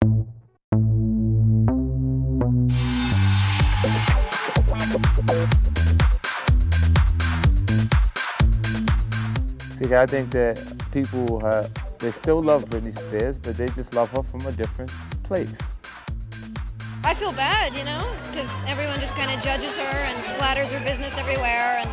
See, I think that people, they still love Britney Spears, but they just love her from a different place. I feel bad, you know, because everyone just kind of judges her and splatters her business everywhere, and,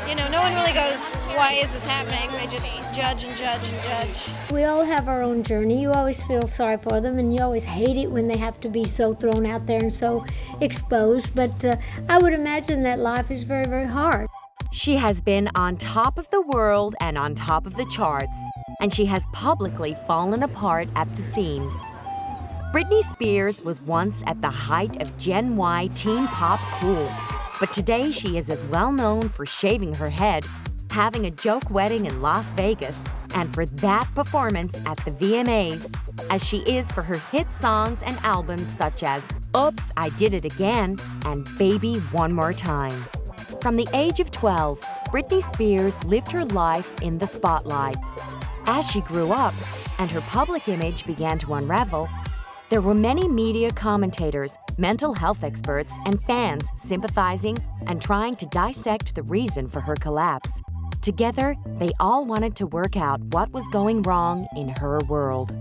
you know, no one really goes, why is this happening? They just judge and judge and judge. We all have our own journey. You always feel sorry for them, and you always hate it when they have to be so thrown out there and so exposed, but I would imagine that life is very, very hard. She has been on top of the world and on top of the charts, and she has publicly fallen apart at the seams. Britney Spears was once at the height of Gen Y teen pop cool, but today she is as well known for shaving her head, having a joke wedding in Las Vegas, and for that performance at the VMAs, as she is for her hit songs and albums such as Oops, I Did It Again and Baby One More Time. From the age of 12, Britney Spears lived her life in the spotlight. As she grew up and her public image began to unravel, there were many media commentators, mental health experts, and fans sympathizing and trying to dissect the reason for her collapse. Together, they all wanted to work out what was going wrong in her world.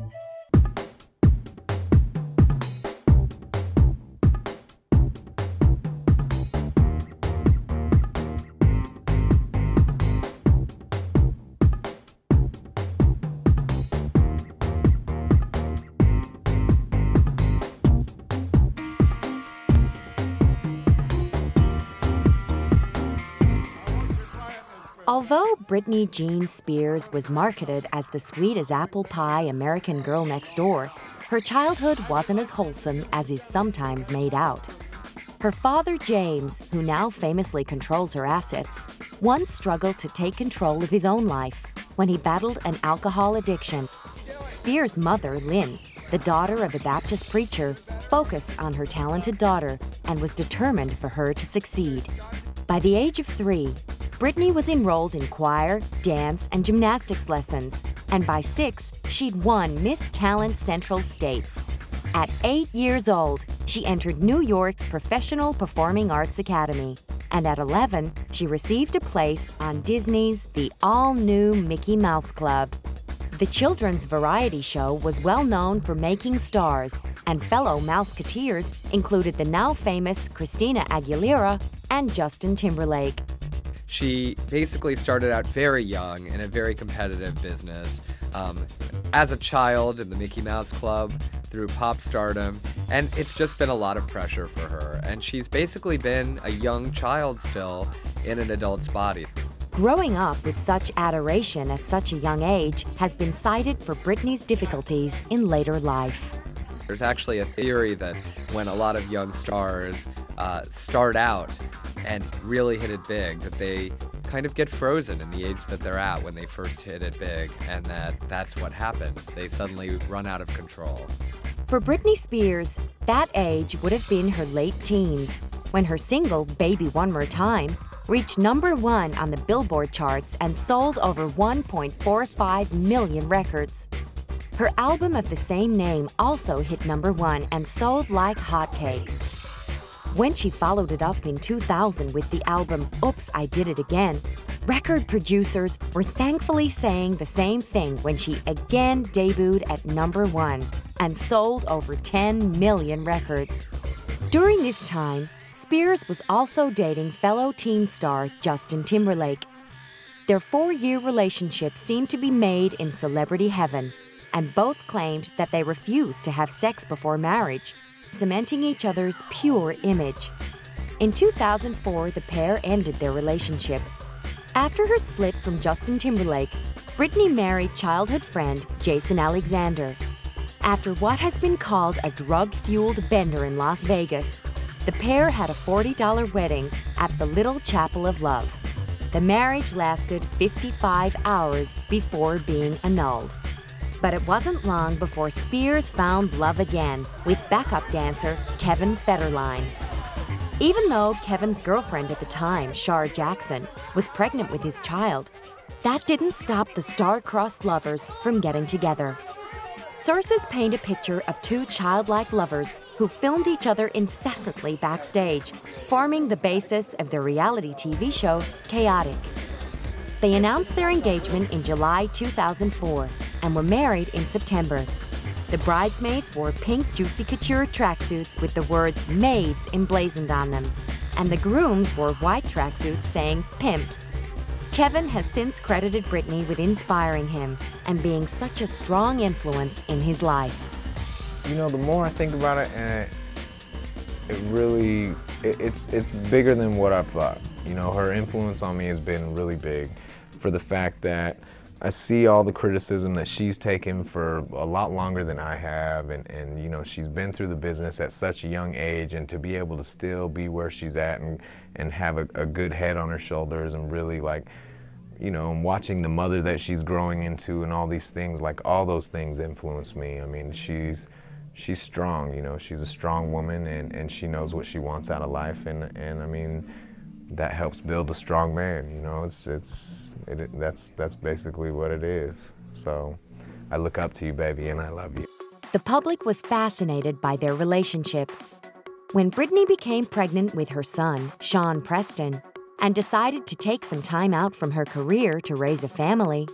Although Britney Jean Spears was marketed as the sweet-as-apple-pie American girl next door, her childhood wasn't as wholesome as is sometimes made out. Her father, James, who now famously controls her assets, once struggled to take control of his own life when he battled an alcohol addiction. Spears' mother, Lynn, the daughter of a Baptist preacher, focused on her talented daughter and was determined for her to succeed. By the age of 3, Britney was enrolled in choir, dance, and gymnastics lessons, and by 6, she'd won Miss Talent Central States. At 8 years old, she entered New York's Professional Performing Arts Academy, and at 11, she received a place on Disney's The All-New Mickey Mouse Club. The children's variety show was well known for making stars, and fellow Mouseketeers included the now famous Christina Aguilera and Justin Timberlake. She basically started out very young in a very competitive business, as a child in the Mickey Mouse Club, through pop stardom, and it's just been a lot of pressure for her. And she's basically been a young child still in an adult's body. Growing up with such adoration at such a young age has been cited for Britney's difficulties in later life. There's actually a theory that when a lot of young stars start out and really hit it big, that they kind of get frozen in the age that they're at when they first hit it big, and that's what happens. They suddenly run out of control. For Britney Spears, that age would have been her late teens, when her single, Baby One More Time, reached #1 on the Billboard charts and sold over 1.45 million records. Her album of the same name also hit #1 and sold like hotcakes. When she followed it up in 2000 with the album Oops, I Did It Again, record producers were thankfully saying the same thing when she again debuted at #1 and sold over 10 million records. During this time, Spears was also dating fellow teen star Justin Timberlake. Their 4-year relationship seemed to be made in celebrity heaven, and both claimed that they refused to have sex before marriage, cementing each other's pure image. In 2004, the pair ended their relationship. After her split from Justin Timberlake, Britney married childhood friend Jason Alexander. After what has been called a drug-fueled bender in Las Vegas, the pair had a $40 wedding at the Little Chapel of Love. The marriage lasted 55 hours before being annulled. But it wasn't long before Spears found love again with backup dancer Kevin Federline. Even though Kevin's girlfriend at the time, Shar Jackson, was pregnant with his child, that didn't stop the star-crossed lovers from getting together. Sources paint a picture of two childlike lovers who filmed each other incessantly backstage, forming the basis of their reality TV show, Chaotic. They announced their engagement in July 2004 and were married in September. The bridesmaids wore pink Juicy Couture tracksuits with the words maids emblazoned on them, and the grooms wore white tracksuits saying pimps. Kevin has since credited Britney with inspiring him and being such a strong influence in his life. You know, the more I think about it, and it's bigger than what I thought. You know, her influence on me has been really big for the fact that I see all the criticism that she's taken for a lot longer than I have, and you know, she's been through the business at such a young age, and to be able to still be where she's at and have a good head on her shoulders, and really, like, you know, watching the mother that she's growing into and all these things, like, all those things influence me. I mean, she's strong, you know, she's a strong woman, and she knows what she wants out of life, and I mean, that helps build a strong man, you know. That's basically what it is. So I look up to you, baby, and I love you. The public was fascinated by their relationship. When Britney became pregnant with her son, Sean Preston, and decided to take some time out from her career to raise a family,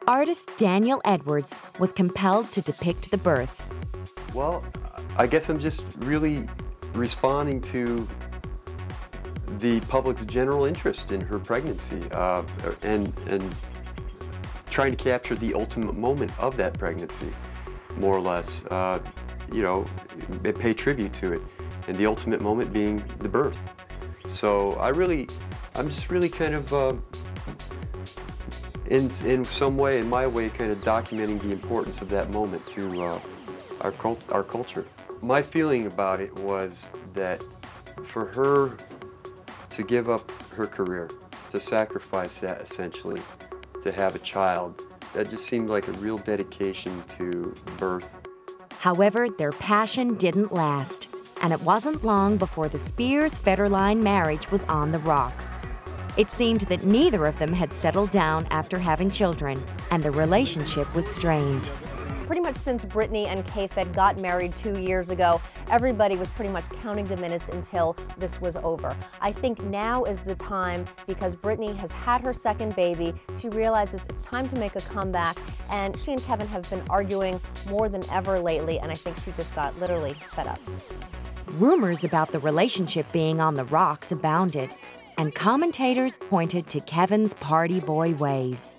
artist Daniel Edwards was compelled to depict the birth. Well, I guess I'm just really responding to the public's general interest in her pregnancy, and trying to capture the ultimate moment of that pregnancy, more or less. You know, pay tribute to it, and the ultimate moment being the birth. So I'm just really kind of, in some way, in my way, kind of documenting the importance of that moment to our culture. My feeling about it was that for her to give up her career, to sacrifice that essentially, to have a child, that just seemed like a real dedication to birth. However, their passion didn't last, and it wasn't long before the Spears-Federline marriage was on the rocks. It seemed that neither of them had settled down after having children, and the relationship was strained. Pretty much since Britney and K-Fed got married 2 years ago, everybody was pretty much counting the minutes until this was over. I think now is the time, because Britney has had her second baby. She realizes it's time to make a comeback, and she and Kevin have been arguing more than ever lately, and I think she just got literally fed up. Rumors about the relationship being on the rocks abounded, and commentators pointed to Kevin's party boy ways.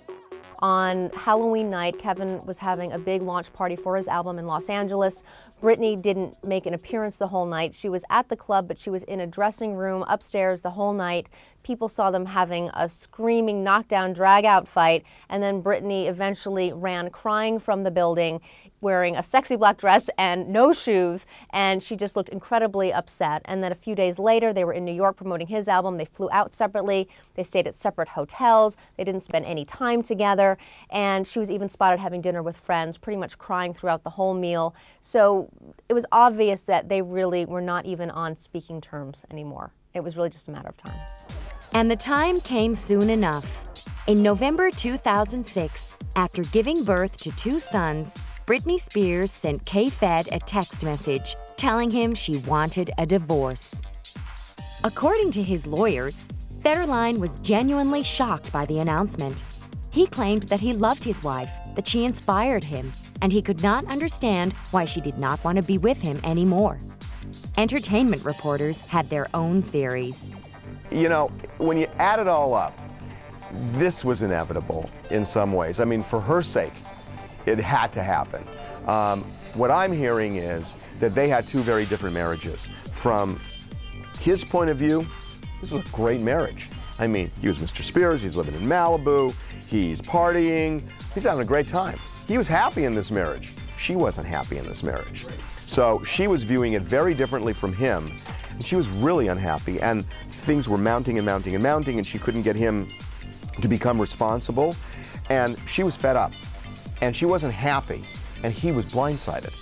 On Halloween night, Kevin was having a big launch party for his album in Los Angeles. Britney didn't make an appearance the whole night. She was at the club, but she was in a dressing room upstairs the whole night. People saw them having a screaming knockdown, drag-out fight, and then Britney eventually ran crying from the building, wearing a sexy black dress and no shoes, and she just looked incredibly upset. And then a few days later, they were in New York promoting his album. They flew out separately. They stayed at separate hotels. They didn't spend any time together, and she was even spotted having dinner with friends, pretty much crying throughout the whole meal. So it was obvious that they really were not even on speaking terms anymore. It was really just a matter of time. And the time came soon enough. In November 2006, after giving birth to 2 sons, Britney Spears sent K-Fed a text message telling him she wanted a divorce. According to his lawyers, Federline was genuinely shocked by the announcement. He claimed that he loved his wife, that she inspired him, and he could not understand why she did not want to be with him anymore. Entertainment reporters had their own theories. You know, when you add it all up, this was inevitable in some ways. I mean, for her sake, it had to happen. What I'm hearing is that they had 2 very different marriages. From his point of view, this was a great marriage. I mean, he was Mr. Spears, he's living in Malibu, he's partying, he's having a great time. He was happy in this marriage. She wasn't happy in this marriage. So she was viewing it very differently from him, and she was really unhappy, and things were mounting and mounting and mounting, and she couldn't get him to become responsible, and she was fed up, and she wasn't happy, and he was blindsided.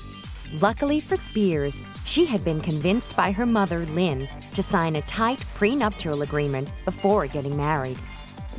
Luckily for Spears, she had been convinced by her mother, Lynn, to sign a tight prenuptial agreement before getting married.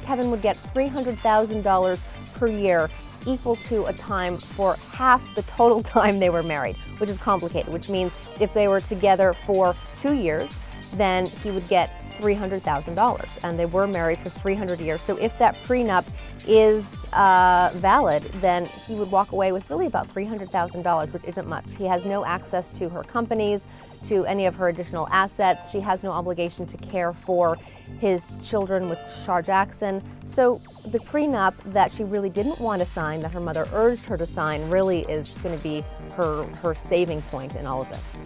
Kevin would get $300,000 per year equal to a time for half the total time they were married, which is complicated, which means if they were together for 2 years, then he would get $300,000, and they were married for 300 years. So if that prenup is valid, then he would walk away with really about $300,000, which isn't much. He has no access to her companies, to any of her additional assets. She has no obligation to care for his children with Shar Jackson. So the prenup that she really didn't want to sign, that her mother urged her to sign, really is going to be her saving point in all of this.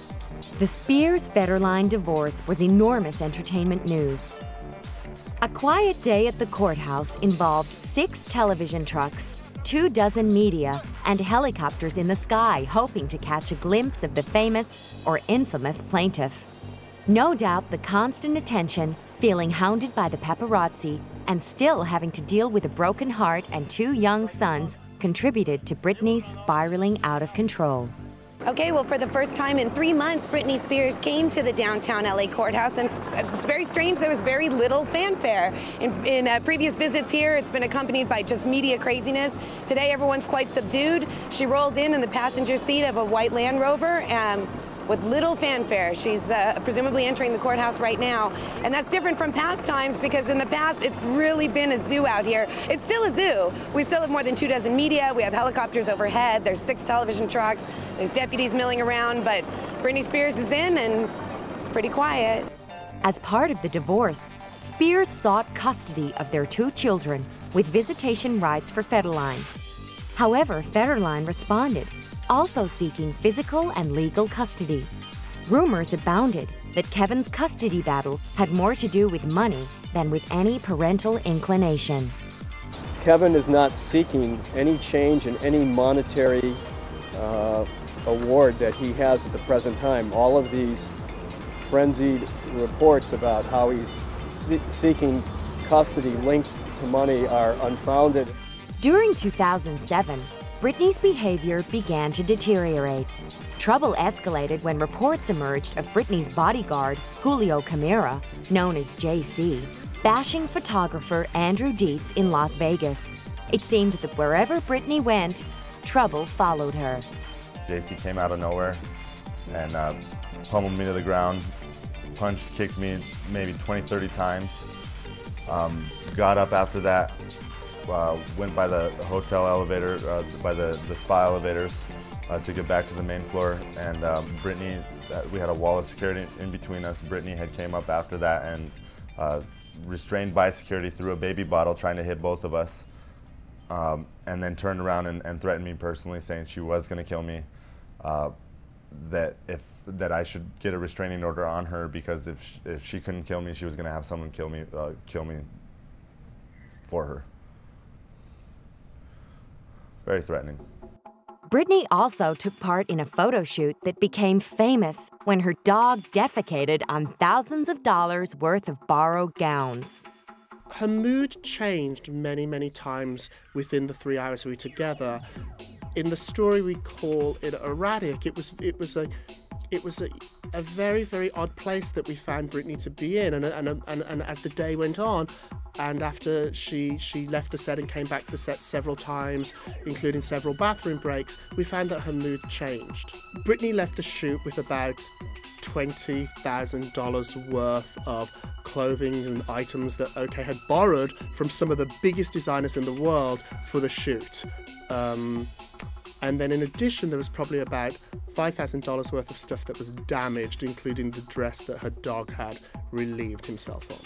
The Spears-Federline divorce was enormous entertainment news. A quiet day at the courthouse involved 6 television trucks, 24 media, and helicopters in the sky hoping to catch a glimpse of the famous or infamous plaintiff. No doubt the constant attention, feeling hounded by the paparazzi, and still having to deal with a broken heart and 2 young sons contributed to Britney's spiraling out of control. Okay, well, for the first time in 3 months, Britney Spears came to the downtown LA courthouse, and it's very strange, there was very little fanfare. In previous visits here, it's been accompanied by just media craziness. Today, everyone's quite subdued. She rolled in the passenger seat of a white Land Rover with little fanfare. She's presumably entering the courthouse right now. And that's different from past times, because in the past, it's really been a zoo out here. It's still a zoo. We still have more than 24 media. We have helicopters overhead. There's 6 television trucks. There's deputies milling around, but Britney Spears is in, and it's pretty quiet. As part of the divorce, Spears sought custody of their 2 children with visitation rights for Federline. However, Federline responded, also seeking physical and legal custody. Rumors abounded that Kevin's custody battle had more to do with money than with any parental inclination. Kevin is not seeking any change in any monetary award that he has at the present time. All of these frenzied reports about how he's seeking custody linked to money are unfounded. During 2007, Britney's behavior began to deteriorate. Trouble escalated when reports emerged of Britney's bodyguard, Julio Camara, known as JC, bashing photographer Andrew Dietz in Las Vegas. It seemed that wherever Britney went, trouble followed her. JC came out of nowhere and pummeled me to the ground, punched, kicked me maybe 20, 30 times. Got up after that, went by the hotel elevator, by the spa elevators to get back to the main floor. And Britney, we had a wall of security in between us. Britney had came up after that and restrained by security, threw a baby bottle trying to hit both of us. And then turned around and threatened me personally, saying she was going to kill me, that I should get a restraining order on her, because if she couldn't kill me, she was going to have someone kill me for her. Very threatening. Britney also took part in a photo shoot that became famous when her dog defecated on thousands of dollars worth of borrowed gowns. Her mood changed many, many times within the 3 hours we were together. In the story we call it erratic. It was a very, very odd place that we found Britney to be in, and as the day went on, and after she left the set and came back to the set several times, including several bathroom breaks, we found that her mood changed. Britney left the shoot with about $20,000 worth of clothing and items that OK had borrowed from some of the biggest designers in the world for the shoot. And then in addition, there was probably about $5,000 worth of stuff that was damaged, including the dress that her dog had relieved himself on.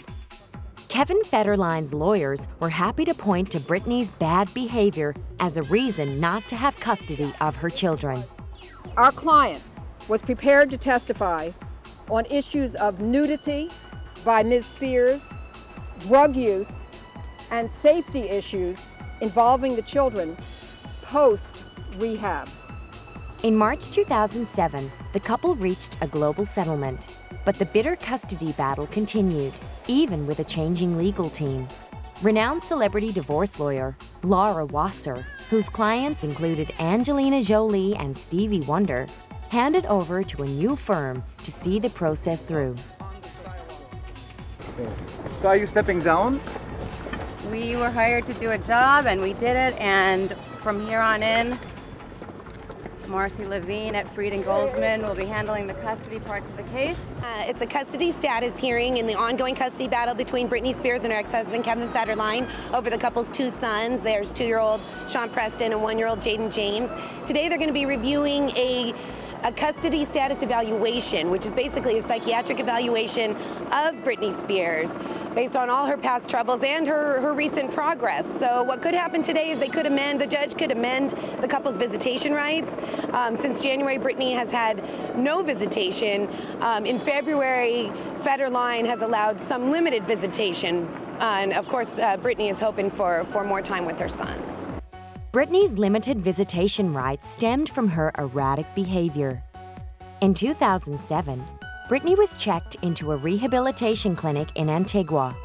Kevin Federline's lawyers were happy to point to Britney's bad behavior as a reason not to have custody of her children. Our client was prepared to testify on issues of nudity by Ms. Spears, drug use, and safety issues involving the children post-rehab. In March 2007, the couple reached a global settlement, but the bitter custody battle continued, even with a changing legal team. Renowned celebrity divorce lawyer Laura Wasser, whose clients included Angelina Jolie and Stevie Wonder, handed over to a new firm to see the process through. So are you stepping down? We were hired to do a job and we did it, and From here on in, Marcy Levine at Freed and Goldsman will be handling the custody parts of the case. It's a custody status hearing in the ongoing custody battle between Britney Spears and her ex-husband Kevin Federline over the couple's 2 sons. There's 2-year-old Sean Preston and 1-year-old Jaden James. Today they're going to be reviewing a custody status evaluation, which is basically a psychiatric evaluation of Britney Spears based on all her past troubles and her recent progress. So what could happen today is the judge could amend the couple's visitation rights. Since January, Britney has had no visitation. In February, Federline has allowed some limited visitation. And of course, Britney is hoping for more time with her sons. Britney's limited visitation rights stemmed from her erratic behavior. In 2007, Britney was checked into a rehabilitation clinic in Antigua.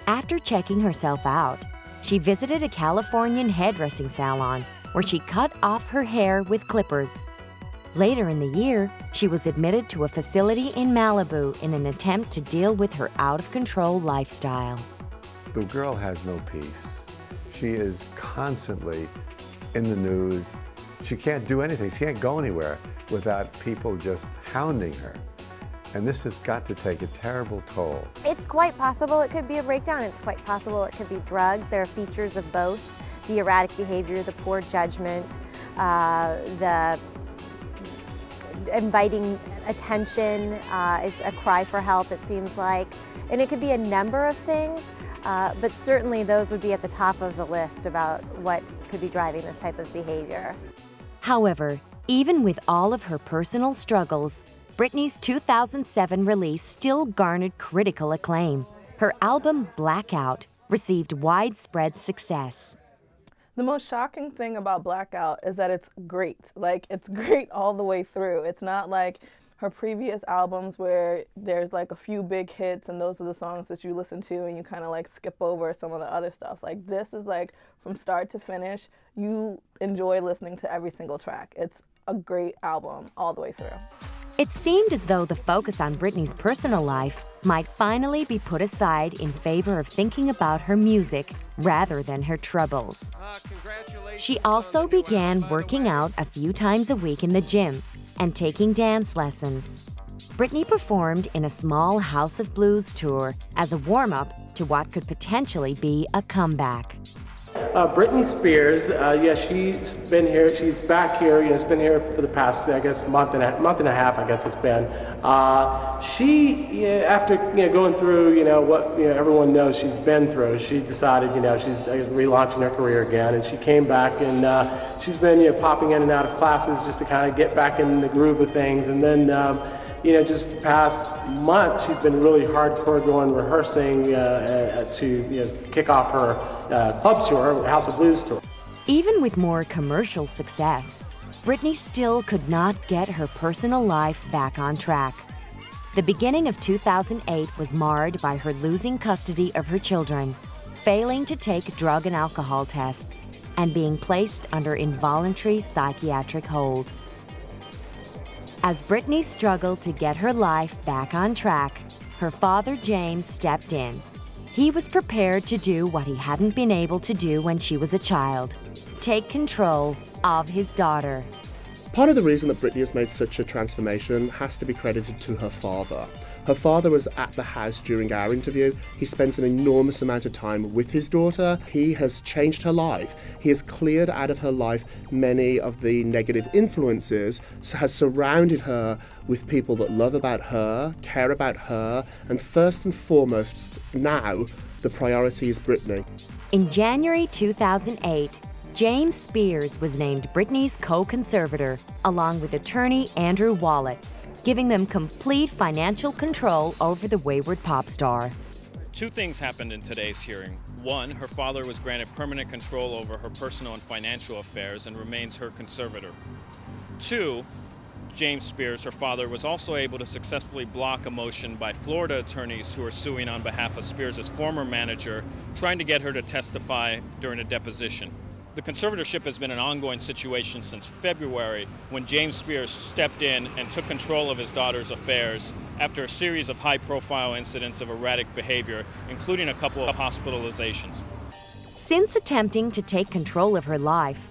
After checking herself out, she visited a Californian hairdressing salon where she cut off her hair with clippers. Later in the year, she was admitted to a facility in Malibu in an attempt to deal with her out-of-control lifestyle. The girl has no peace. She is constantly in the news. She can't do anything. She can't go anywhere without people just hounding her. And this has got to take a terrible toll. It's quite possible it could be a breakdown. It's quite possible it could be drugs. There are features of both. The erratic behavior, the poor judgment, the inviting attention is a cry for help, it seems like. And it could be a number of things. But certainly those would be at the top of the list about what could be driving this type of behavior. However, even with all of her personal struggles, Britney's 2007 release still garnered critical acclaim. Her album, Blackout, received widespread success. The most shocking thing about Blackout is that it's great. Like, it's great all the way through. It's not like her previous albums where there's like a few big hits and those are the songs that you listen to and you kind of like skip over some of the other stuff. Like, this is like from start to finish, you enjoy listening to every single track. It's a great album all the way through. It seemed as though the focus on Britney's personal life might finally be put aside in favor of thinking about her music rather than her troubles. She also began working out a few times a week in the gym and taking dance lessons. Britney performed in a small House of Blues tour as a warm-up to what could potentially be a comeback. Britney Spears, yeah, she's been here. She's back here. You know, she's been here for the past, I guess, month and a half. I guess it's been. She, after going through, what everyone knows she's been through, she decided, she's relaunching her career again, and she came back and she's been, popping in and out of classes just to kind of get back in the groove of things, and then. Just the past month, she's been really hardcore going rehearsing to kick off her club tour, House of Blues tour. Even with more commercial success, Britney still could not get her personal life back on track. The beginning of 2008 was marred by her losing custody of her children, failing to take drug and alcohol tests, and being placed under involuntary psychiatric hold. As Britney struggled to get her life back on track, her father James stepped in. He was prepared to do what he hadn't been able to do when she was a child, take control of his daughter. Part of the reason that Britney has made such a transformation has to be credited to her father. Her father was at the house during our interview. He spent an enormous amount of time with his daughter. He has changed her life. He has cleared out of her life many of the negative influences, has surrounded her with people that love about her, care about her, and first and foremost, now, the priority is Britney. In January 2008, James Spears was named Britney's co-conservator, along with attorney Andrew Wallet, giving them complete financial control over the wayward pop star. Two things happened in today's hearing. One, her father was granted permanent control over her personal and financial affairs and remains her conservator. Two, James Spears, her father, was also able to successfully block a motion by Florida attorneys who are suing on behalf of Spears' former manager, trying to get her to testify during a deposition. The conservatorship has been an ongoing situation since February, when James Spears stepped in and took control of his daughter's affairs after a series of high-profile incidents of erratic behavior, including a couple of hospitalizations. Since attempting to take control of her life,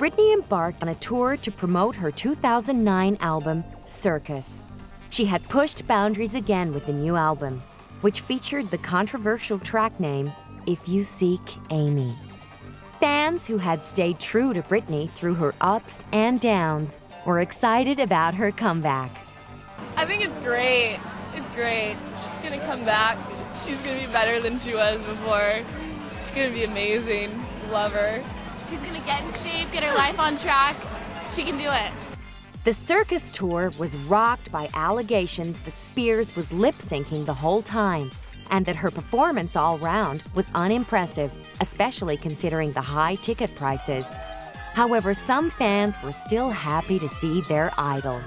Britney embarked on a tour to promote her 2009 album, Circus. She had pushed boundaries again with the new album, which featured the controversial track name, If You Seek Amy. Fans who had stayed true to Britney through her ups and downs were excited about her comeback. I think it's great. It's great. She's gonna come back. She's gonna be better than she was before. She's gonna be amazing. Love her. She's gonna get in shape, get her life on track. She can do it. The Circus tour was rocked by allegations that Spears was lip-syncing the whole time and that her performance all round was unimpressive, especially considering the high ticket prices. However, some fans were still happy to see their idol.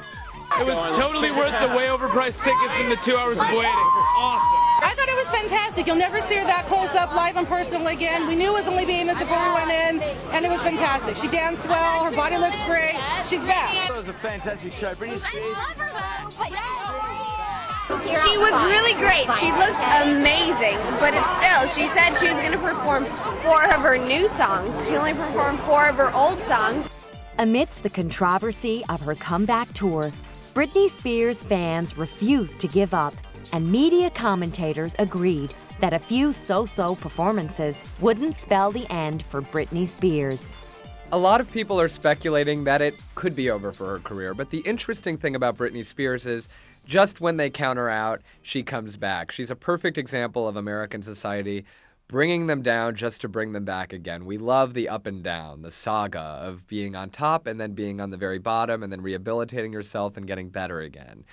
It was totally worth the way overpriced tickets and the 2 hours of waiting. Awesome. I thought it was fantastic. You'll never see her that close up, live and personal again. We knew it was only being this before we went in, and it was fantastic. She danced well, her body looks great. She's back. It was a fantastic show. Britney Spears. She was really great. She looked amazing, but she said she was going to perform 4 of her new songs. She only performed 4 of her old songs. Amidst the controversy of her comeback tour, Britney Spears fans refused to give up, and media commentators agreed that a few so-so performances wouldn't spell the end for Britney Spears. A lot of people are speculating that it could be over for her career, but the interesting thing about Britney Spears is just when they count her out, she comes back. She's a perfect example of American society bringing them down just to bring them back again. We love the up and down, the saga of being on top and then being on the very bottom and then rehabilitating yourself and getting better again.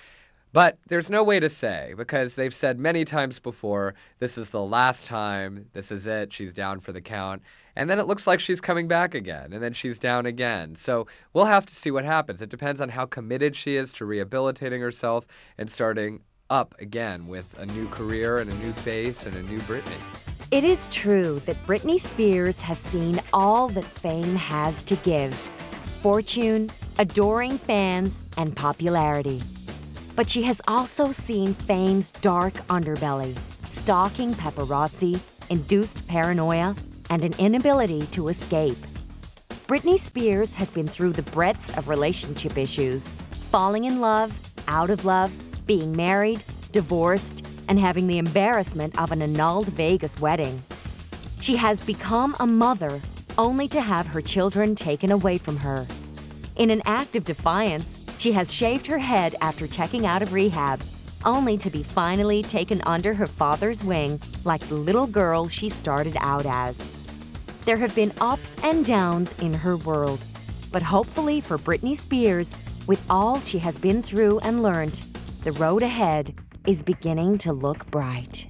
But there's no way to say, because they've said many times before, this is the last time, this is it, she's down for the count. And then it looks like she's coming back again, and then she's down again. So we'll have to see what happens. It depends on how committed she is to rehabilitating herself and starting up again with a new career and a new face and a new Britney. It is true that Britney Spears has seen all that fame has to give: fortune, adoring fans, and popularity. But she has also seen fame's dark underbelly: stalking paparazzi, induced paranoia, and an inability to escape. Britney Spears has been through the breadth of relationship issues: falling in love, out of love, being married, divorced, and having the embarrassment of an annulled Vegas wedding. She has become a mother only to have her children taken away from her. In an act of defiance, she has shaved her head after checking out of rehab, only to be finally taken under her father's wing like the little girl she started out as. There have been ups and downs in her world, but hopefully for Britney Spears, with all she has been through and learned, the road ahead is beginning to look bright.